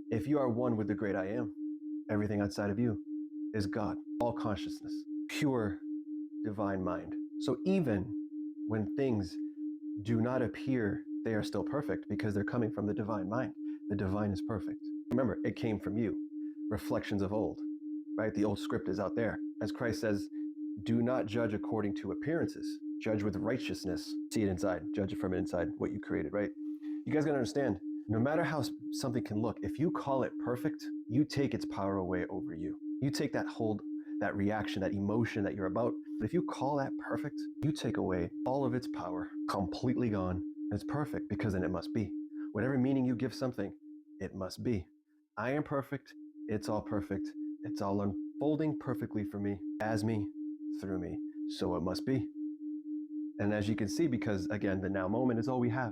If you are one with the great I am, everything outside of you is God, all consciousness, pure divine mind. So even when things do not appear, they are still perfect because they're coming from the divine mind. The divine is perfect. Remember, it came from you. Reflections of old, right? The old script is out there. As Christ says, do not judge according to appearances. Judge with righteousness. See it inside. Judge it from inside, what you created, right? You guys gotta understand, no matter how something can look, if you call it perfect, you take its power away over you. You take that hold, that reaction, that emotion that you're about. But if you call that perfect, you take away all of its power, completely gone. It's perfect because then it must be. Whatever meaning you give something, it must be. I am perfect. It's all perfect. It's all unfolding perfectly for me, as me, through me. So it must be. And as you can see, because again, the now moment is all we have.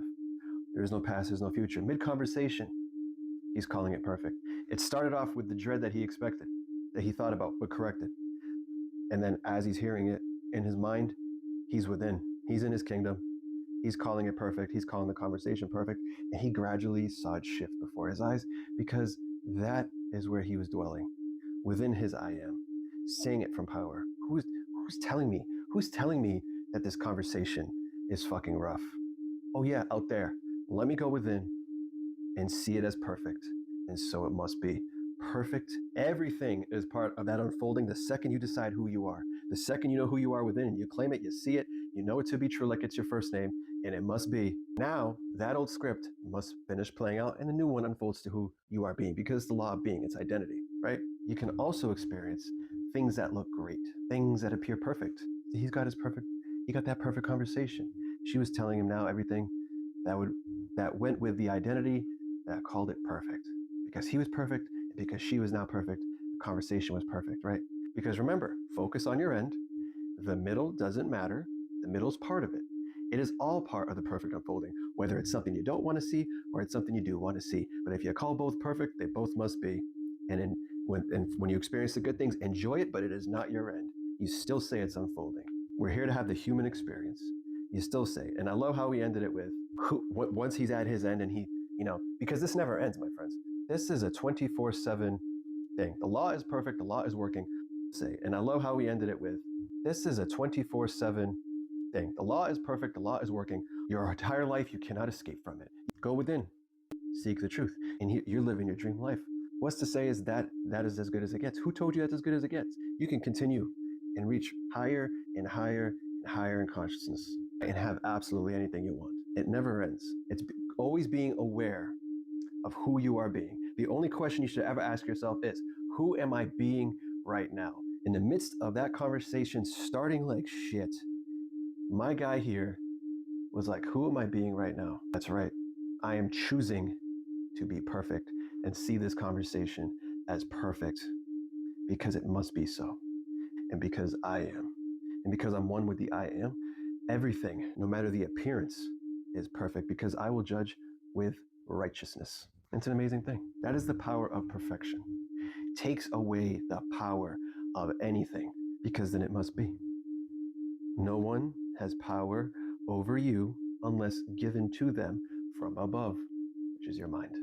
There is no past, there's no future. Mid-conversation, he's calling it perfect. It started off with the dread that he expected, that he thought about, but corrected. And then as he's hearing it in his mind, he's within. He's in his kingdom. He's calling it perfect. He's calling the conversation perfect. And he gradually saw it shift before his eyes because that is where he was dwelling, within his I am, saying it from power. Who's telling me? Who's telling me that this conversation is fucking rough? Oh yeah, out there. Let me go within and see it as perfect. And so it must be. Perfect. Everything is part of that unfolding the second you decide who you are. The second you know who you are within, you claim it, you see it, you know it to be true like it's your first name, and it must be. Now, that old script must finish playing out and the new one unfolds to who you are being because it's the law of being, it's identity, right? You can also experience things that look great, things that appear perfect. He got that perfect conversation. She was telling him now everything that went with the identity that called it perfect. Because he was perfect, and because she was now perfect, the conversation was perfect, right? Because remember, focus on your end. The middle doesn't matter. The middle's part of it. It is all part of the perfect unfolding, whether it's something you don't want to see or it's something you do want to see. But if you call both perfect, they both must be. And when you experience the good things, enjoy it, but it is not your end. You still say it's unfolding. We're here to have the human experience. You still say, and I love how we ended it with, once he's at his end and he, because this never ends, my friends. This is a 24/7 thing. The law is perfect. The law is working. Say, and I love how we ended it with, this is a 24/7 thing. The law is perfect. The law is working. Your entire life, you cannot escape from it. Go within, seek the truth, and you're living your dream life. What's to say is that is as good as it gets? Who told you that's as good as it gets? You can continue and reach higher and higher and higher in consciousness and have absolutely anything you want. It never ends. It's always being aware of who you are being. The only question you should ever ask yourself is, who am I being right now? In the midst of that conversation starting like shit, my guy here was like, who am I being right now? That's right. I am choosing to be perfect and see this conversation as perfect because it must be so. And because I am. And because I'm one with the I am, everything, no matter the appearance, is perfect because I will judge with righteousness. It's an amazing thing. That is the power of perfection. It takes away the power of anything because then it must be. No one has power over you unless given to them from above, which is your mind.